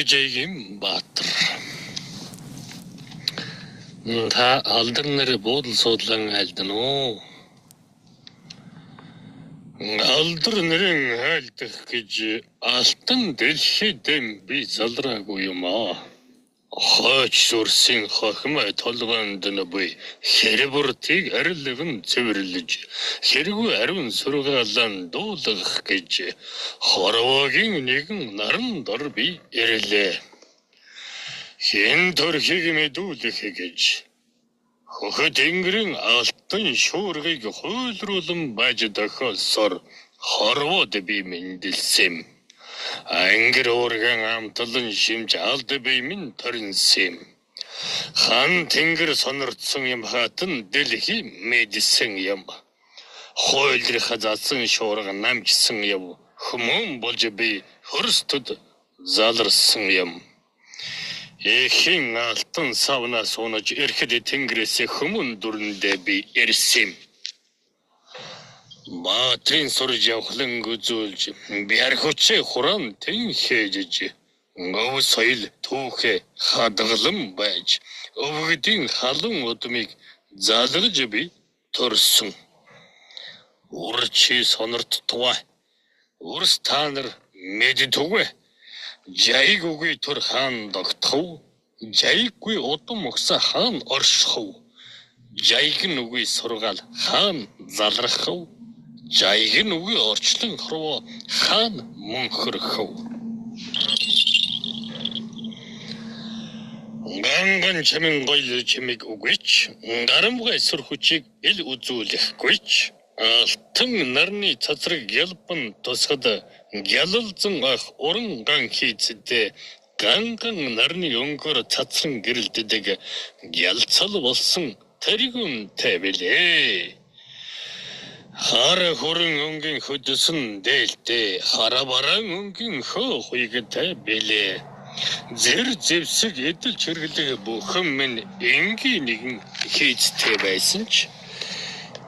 Дэгэжэйгим Баатар. Та алдар нэр буудал суудлан айлдан уу. Алдар нэрэн айлдах гэж алтан дэлхийдэм би залраагүй юм аа. Хойч сүрсийн хохимой толгоонд нь буй хэрвэртийг арилган цэвэрлэж хэргүй ариун сургаалан дуулгах гэж хорвоогийн нэгэн наран дор би ирлээ. Хэн төрхийг мэдүүлэх гэж хөхөд тэнгэрийн алтан шуургыг хуйлруулан баж тохиолсоор хорвоод би мэндэлсэн. Ангэр уурган амтлан шимж алд бий минь торинсэн. Хан тэнгэр сонорцсон юм хатан дэлхий мэдсэн юм. Хойлрих хазаасан шуурга намжсан юм. Хүмүүн болж би хөрсtöд заларсан юм. Эхийн алтан савна суунаж ирэхэд тэнгэрээс хүмүүн дүрэндээ би ирсэн. Баатрин сурж явхлан гүзүүлж биар хүчээ хуран тэнхээжж гов соёл түүхэ хадгалан байж өвгдийн халуун удмыг залгаж би төрсөн. Урчи сонорттугай урс танар мэддэггүй жайггүй төр хаан догтхов жайггүй удам өгсөн хаан оршхов жайгн үгүй сургаал хаан залрахв жайгн үгүй орчлон хорвоо хаан мөнхөрхв. Ганган чамин гойл чимиг үгүйч гарамгай сүр хүчийг ил үзүүлэхгүйч алтан нарны цацраг ялбан тусгад гялалзан ах уран ган хийцэдэ ганган нарны өнгөөр цацран гэрэлдэдэг гялцал болсон тэргүнтэй билээ. Хара хуран өнгийн хөдөсөн дээлтэй хара баран өнгийн хөө хуйгтай билээ. Зэр зэвсэг эдэл чиргэлэг бүхэн минь энгийн нэгэн хийцтэй байсан ч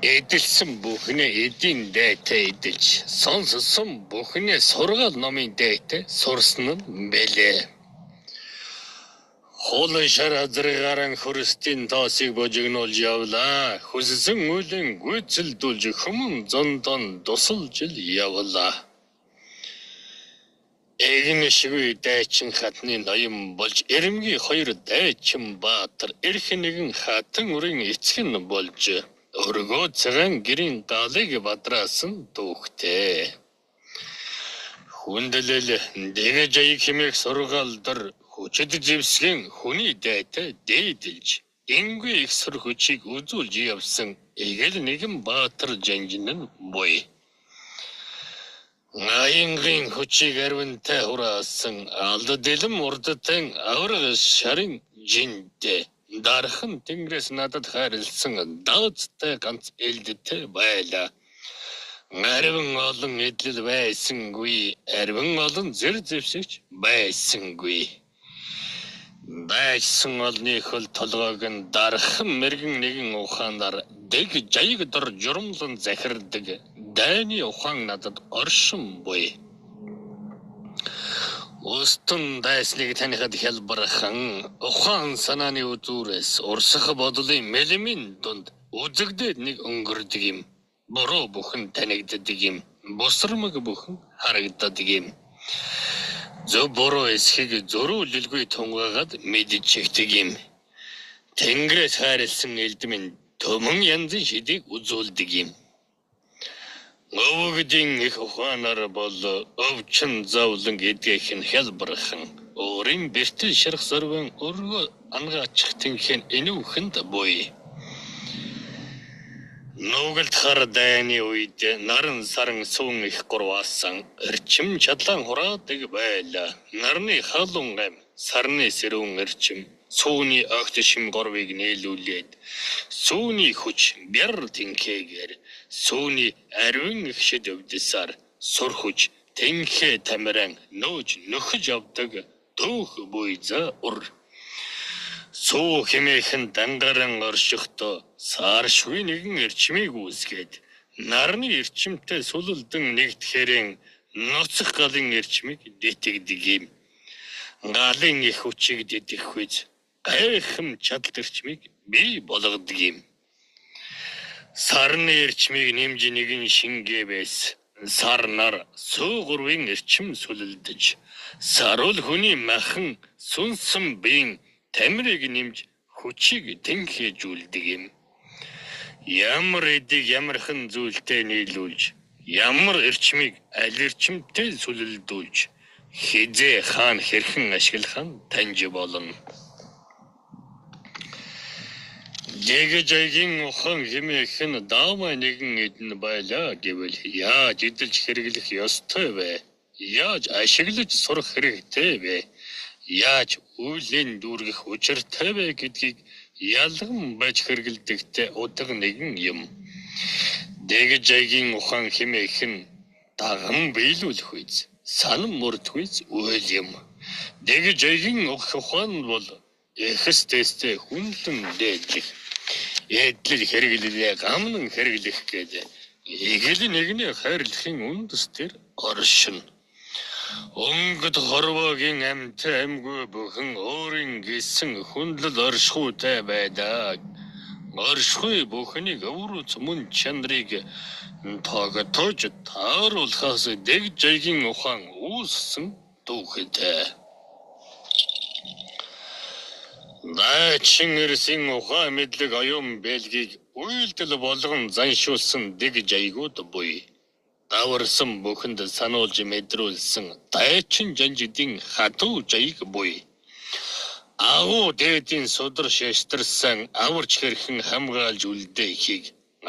эдэлсэн бүхнээ эдийн дайтай эдэлж сонссон бүхнээ сургаал номын дайтай сурсан нь бэлээ. Холын шар азрыгаран хөрстийн тоосыг божигнуулж явлаа. Хүссэн үлэн гүйцэлдүүлж хүмүүн зондон дусалж явлаа. Эгэн шигүй дайчин хатны ноён болж эрэмгийн хоёр дайчин Баатар эрх нэгэн хатан үрийн эцэг нь болж өргөө цагаан гэрийн галыг бадраасан дүүхтэй. Хүндлэл дэгэжэйг хэмээх сургаалдар хүчит зэвсгэн хүний дайтай дээдэлж энгүй их сүр хүчийг үзүүлж явсан эгэл нэгэн Баатар жанжин нь буй. Аянгын хүчийг арвинтай хураасан алд дэлэм урдтан авраг шарын жинтэй дархан тэнгэрээс надад хайрлсан даацтай ганц элдтэй байлаа. Арвин олон эдлэл байсангүй, арвин олон зэр зэвсэгч байсангүй. Байсан олны хөл толгойг нь дархан мэргэн нэгэн ухаанаар дэг жайг дор журамлан захирдаг дайны ухаан надад оршин буй. Устун дайсныг танихад хялбархан ухаан санааны үзүүрээс урсах бодлын мэлмийн дунд үзэгдээд нэг өнгөрдөг юм. Буруу бүхэн танигддаг юм. Бусрамг бүхэн харагддаг юм. Зөв буруу эсхийг зөрүүлэлгүй тунгаагаад мэдчихдэг юм. Тэнгэрээс хайрлсан элдмэн төмөн янзын шидийг үзүүлдэг юм. Өвгдийн их ухаанаар бол өвчин зовлон эдгэх нь хялбархан өөрийн бэртэл шарх сорвын өргөө ангаачих тэнхэн энүүхэнд буй. Нүгэлт хар дайны үед наран саран сүүн их гурваасан эрчим чадлан хураадаг байлаа. Нарны халуун гам сарны сэрүүн эрчим сүүний огт шим горвыг нээлүүлээд сүүний хүч бяр тэнхээгээр сүүний ариун их шид өвдөсаар сур хүч тэнхээ тамиран нөөж нөхөж авдаг түүх буй за ур. Сүү хэмээхэн дангаран оршихдоо сааршгүй нэгэн эрчмийг үүсгээд нарны эрчимтэй сулалдан нэгдэхэрэн ноцох галын эрчмийг дэтгэдэг юм. галын их хүчийг дидэх үз гайхам чадал эрчмийг бий болгодог юм. Сарны эрчмийг нэмж нэгэн шингээ байс. Сар нар суугурвын эрчим сүлэлдэж, сарул хүний махан сүнсэн биеийн тамирыг нэмж хүчийг тэнхээжүүлдэг юм. Ямар эдэг ямархан зүйлтэй нийлүүлж, ямар эрчмийг аль эрчимтэй сүлэлдүүлж, хизээ хаан хэрхэн ашиглах нь таньж болно. Дэгжайгийн ухан хэмээх нь даамай нэгэн эдэн байлаа гэвэл яаж эдэлж хэрэглэх ёстой вэ? Яаж ашиглаж сурах хэрэгтэй вэ? Яаж үлийн дүүргэх учиртай вэ гэдгийг ялган байж хэрэгэлдэгтэй удаг нэгэн юм. Дэгжайгийн ухан хэмээх нь даган биелүүлэх үз, санам мөрдөх үз үйл юм. Дэгжайгийн ухаан бол эхэстэстэй хүнлэн дээдлэх. Эдлэл хэрэглэлээ гамнан хэрэглэх гэдэг эгэл нэгний хайрлахын үндэс төр оршин. Өнгөд хорвогийн амьтан амьгүй бүхэн өөрийн гисэн хүнлэл оршихуйтай байдаг. Оршихуй бүхнийг өврөц мөн чанарыг тогтоож тааруулахаас дэгжайгийн ухаан үүссэн дүүхэтэй. Дайчин эрсийн ухаан мэдлэг оюун бэлгийг үйлдэл болгон заншуулсан дэгжайгууд буй. Даварсан бүхэнд сануулж мэдрүүлсэн дайчин жанжидын хатуу жайг буй. Агуу дээдийн судар шаштрсан аварч хэрхэн хамгаалж үлдээхийг,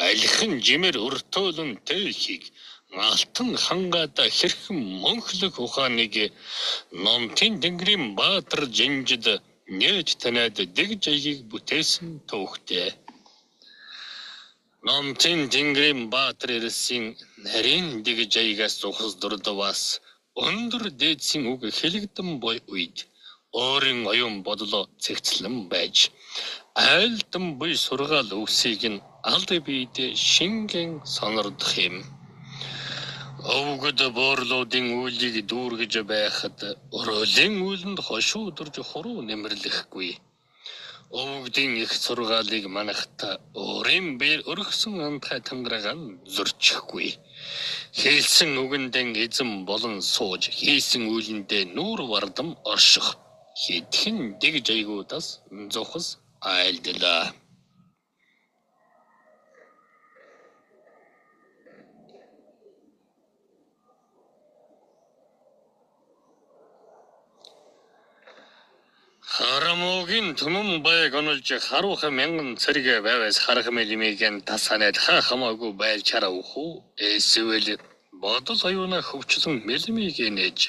алхин жимэр өртөөлөн тээхийг, алтан хангаада хэрхэн мөнхлөх ухааныг номтын тэнгэрийн баатар жанжид нээж танаад дэгжайгийг бүтээсэн төвхтэй. Номтын тэнгэрийн баатар эрсийн нарийн дэгжайгаас ухас дурдваас өндөр дээдсийн үг хэлэгдэн буй үед өөрийн оюун бодлоо цэгцлэн байж айлдан буй сургаал үсийг нь алд биедээ шингэн сонирдох юм. Өвгөд буурлуудын үйлийг дүүргэж байхад өрөөлийн үйлэнд хошуудурж хуруу нэмэрлэхгүй. Өвгдийн их сургаалыг манахта өөрийн бээр өргсөн амтхай тангараагаа зөрчихгүй. Хэлсэн үгэндэн эзэн болон сууж хийсэн үйлэндээ нүүр вардам орших. Хэдхэн дэгжайгуудаас зохис айлдлаа. Харамогийн түмэн байг онолж харуuха мянган цэрэг байвас харахмэл имиген тасанад хамаагүй байлчаараа ухуу эсвэл бодол аюуна хөвчлэн мэлмиг нээж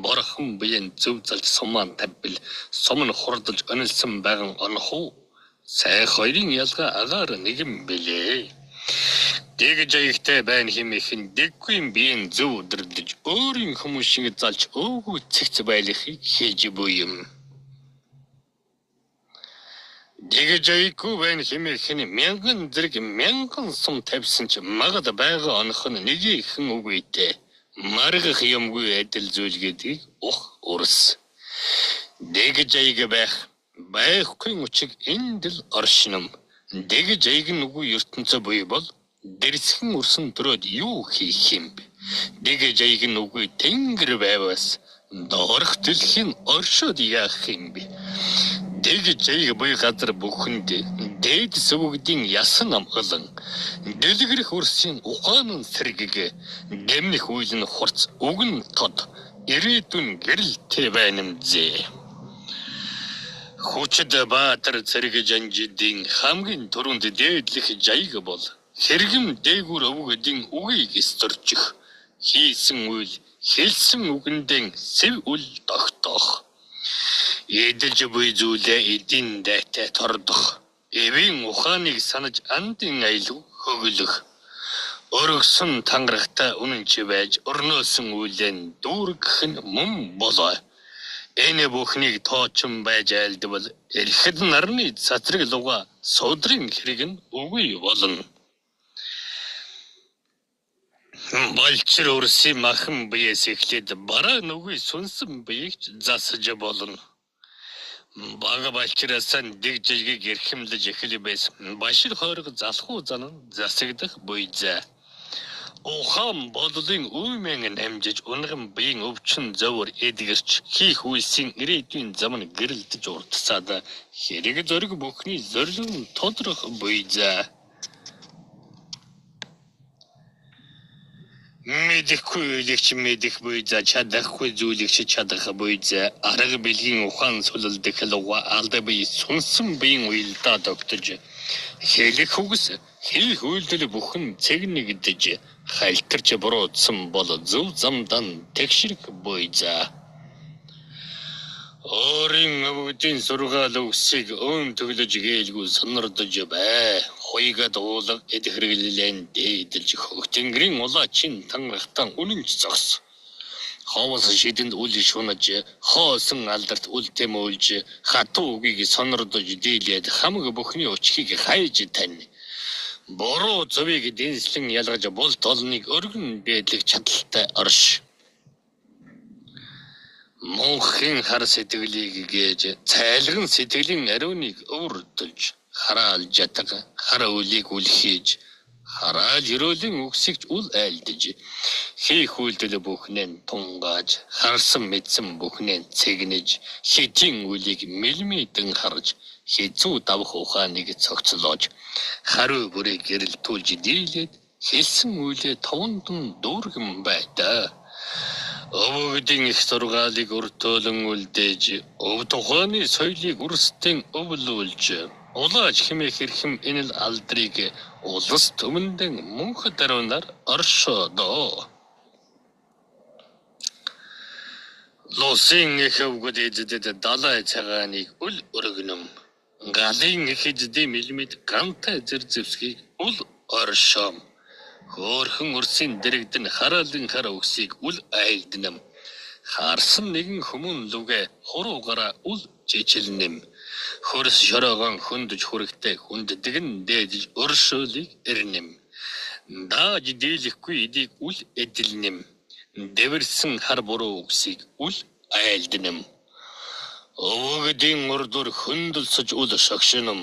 борхон биеийн зөв залж сумаан тавбил сумн хурдж онилсан байган онохуу сай хоёрын ялгаа агаар нэгэн билээ. Дэгжайгтэй байна хэмээх нь дэггүй биеийн зөв өдрлөж өөрийн хүмүүсийг залж өөгүй цэгц байлихыг хийж буй юм. Дэгжайгүй байна хэмээх нь мянган зэрэг мянган сум тавьсан ч магад байгаа онох нь нэгийнхэн үгүйтэй. Маргах юмгүй адил зүйл гэдгийг урс. Дэгжайг байхгүй учиг эндэл оршинам. Дэгжайг нүгүй ертөнцөө буй бол дэрсхэн урсан төрөөд юу хийх юм бэ? Дэгжайг нүгүй тэнгэр байвас доорх дэлхийн оршоод яах юм бэ? Дэгжайг буй газар бүхэнд дээд сүвгдийн ясан амгалан дэлгэрэх урсын ухаан сэргийг гэмнэх үйл нь хурц үгэн тод ирээдүйн гэрэлтэй байнамзээ. Хүчд баатар цэрэг жанжидын хамгийн түрүүнд дээдлэх жайг бол хэрэгэм дээгүр өвгөдийн үгийг стөрчих хийсэн үйл хэлсэн үгэндэн сэв үл тогтоох. Эдэлж буй зүйлээ эдийн дайтай тордох. Эвийн ухааныг санаж андын аял хөглөх. Өргсөн тангарагтай үнэнч байж өрнөөсөн үйлэн дүүргэх нь мөн болоо. Энэ бүхнийг тоочин байж айлдвал эрхэд нарны цацраг луга судрын хэрэг нь үгүй болно. Балчир урсын махан биес эхлээд бараа нүгий сүнсэн биег засаж болно. Бага балчираасан дэг жижиг эрхэмлэж эхлэх байсан. Башир хойрог залхуу зан засагдах буйзаа. Ухаан бодлын үмэн намжиж унган биеийн өвчин зовөр эдгэрч хийх үйлсийн ирээдүйн зам нь гэрэлдэж уртсаад хэрэг зориг бүхний зорилго тодрох буйзаа. Мэдэхгүй үлэгч мэдэх буйзаа чадахгүй зүйлэгч чадах буйзаа арга бэлгийн ухаан сулалдах луга алда бие сүнсэн биеийн уйлдаа тогтож хэлэх үгс хийх үйлдэл бүхэн цэгнэгдэж халтарч буруутсан бол зөв замдан тэгшрэг буйзаа. Орын өвгдийн сургаал өгсийг өн төглөж гээйлгүй сонирдож бай. Хуйгад уулаг эд хэрэглэлэн дээдэлж хөгтөнгөрийн улаачин тангахтан үнэнч зогс. Ховос шидэнд үл шунаж, хоосон алдарт үл тэмүүлж, хатуу үгийг сонирдож дийлээд хамаг бүхний өчхийг хайж тань. Бороо зөвийг дэнслэн ялгаж болт олныг өргөн бэдлэх чадaltaй орш. Монхын хар сэтгэлийг гээж цайлган сэтгэлийн ариуныг өвөрдөлж хараал жатаг хара үлийг үлхийж хараал ерөөлийн үгсэгч үл айлдж хийх үйлдэл бүхнээ тунгааж харсан мэдсэн бүхнээ цэгнэж хитийн үлийг мэлмидэн харж хизүү давх ухааныг цогцлоож хариу бүрийг гэрэлтүүлж дийлээд хэлсэн үлээ товондон дүүргэн байдаа. Өвгдийн их сургаалыг өртөөлөн үлдээж, өв тухайны соёлыг үрстэн өвлүүлж, улааж хэмээх хэрхэм энэ л алдрыг улс төмөндөн мөнх даруунаар оршоодоо. Лусын их өвгд эзэдэд далай цагааныг үл өргөнөм. Галын их эзэдийн мэлмид гантай зэрзэвсгийг үл оршоом. Хөөрхөн урсын дэрэгдэн хараалын хар үгсийг үл айлднам. Харсан нэгэн хүмүүн лүгэ хуруугаараа үл жижилнэм. Хөрс шороогон хүндж хүрэхтэй хүнддэгэн дээдж өршөөлийг эрнэм. Дааж дийлэхгүй эдийг үл эдэлнэм. Дэвэрсэн хар буруу үгсийг үл айлднэм. Өвгдийн урдур хөндөлсөж үл шогшинэм.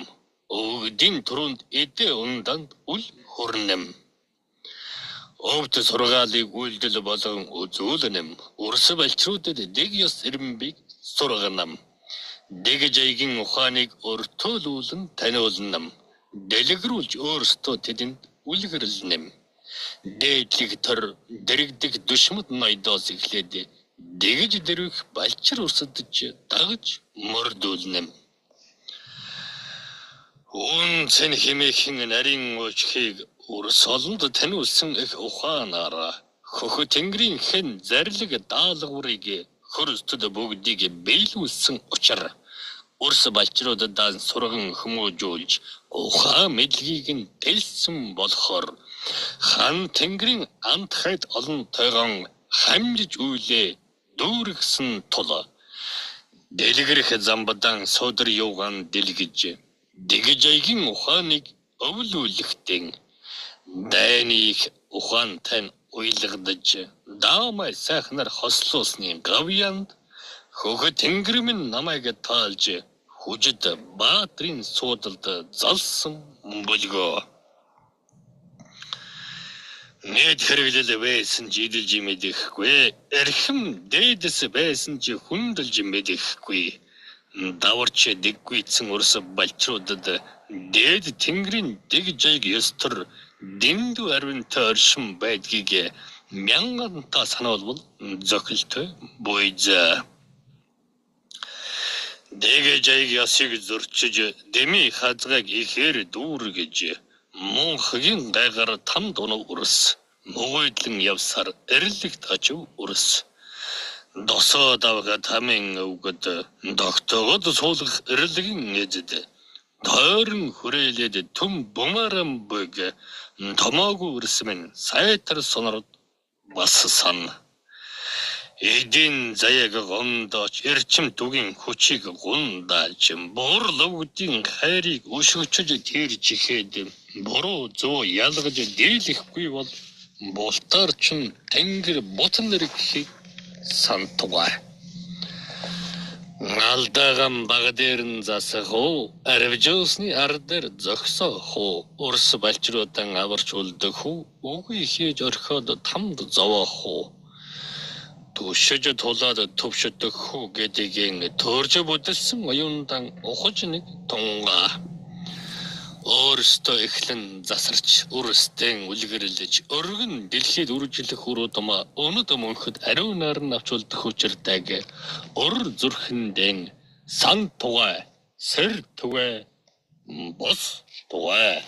Өвгдийн түрүүнд эдэ унданд үл хүрнэм. Өвд сургаалыг үйлдэл болгон үзүүлнэм. Урс балчруудад дэг ёс ирэмбийг сурганам. Дэг жайгийн ухааныг өртөөлүүлэн таниулнам. Дэлгэрүүлж өөрсдөө тэдэнд үлгэрлэнэм. Дээдлэг төр дэрэгдэг дүшмэд ноёдоос эхлээд дэгж дэрвэх балчир урсадж дагж мөрдүүлнэм. Ун цэн хэмээхэн нарийн өчхийг урс олонд таниулсан их ухаанаараа хөхө тэнгэрийн хэн зарлиг даалгаврыг хөрсtöд бүгдийг биелүүлсэн учраа урс балчруудад дан сурган хүмүүжүүлж ухаан мэдлэгийг нь дэлсэн болохоор хан тэнгэрийн амт хайд олон тойгон хамжиж үйлээ дүүргсэн тул дэлгэрэх замбадан содор юуган дэлгэж дэгжайгийн ухааныг өвлүүлэхтэн дайныг ухаантай уйлгадж даамай сайхнаар хослуулсны гавьянд хөхө тэнгэрмэн намайг таалж хүжид баатрин суудалд залсан бүлгөө. Нэт хэрэглэл байсан ч идэлж мэдэхгүй. Эрхэм дээдэс байсан ч хүндэлж мэдэхгүй. Даварч дэггүйцэн урс балчруудад дээд тэнгэрийн дэг жайг ёстор дэндүү арвинтай оршин байдгийг мянгантаа сануулбал зохилтой буйзаа. Дэг жайг ёсыг зөрчиж дэми хазгайг ихээр дүүргэж монхгийн гайгаар там дунав урс мөгөөдлөн явсаар эрлэгт очив урс. Досоо давга тамин өвгөд доктогод суулгах эрлэгийн эзэд тойрон хүрээлээд түм бумарам бүг томоогүй үрсмэн сайтар сонород бас сан. Эдийн заяаг гондооч эрчим түгийн хүчийг гундаалж буурловгдын хайрыг өшөгчөж тэрж ихэд буруу зөө ялгаж дийлэхгүй бол Болтоор ч тэнгэр бутан нэрхийг сантугай. Галдаган баг дээр нь засах уу, арвжоосны ар дээр зогсоох уу, урс балчруудан аварч үлдэх үү, үгүй хийж орхиод тамд зовоох уу. Түшиж тулаад төвшөдөх үү гэдгийг төрж бүдэлсэн оюундан ухаж нэг тунгаа. Өөрсдөө эхлэн засарч, үрстэн үлгэрлэж, өргөн дэлхийд үржилэх уруудма өнөд мөнхөд ариун наран авч үлдэх учиртайг өр зүрхэндэн сан тугай, сэр тугай, бос тугай.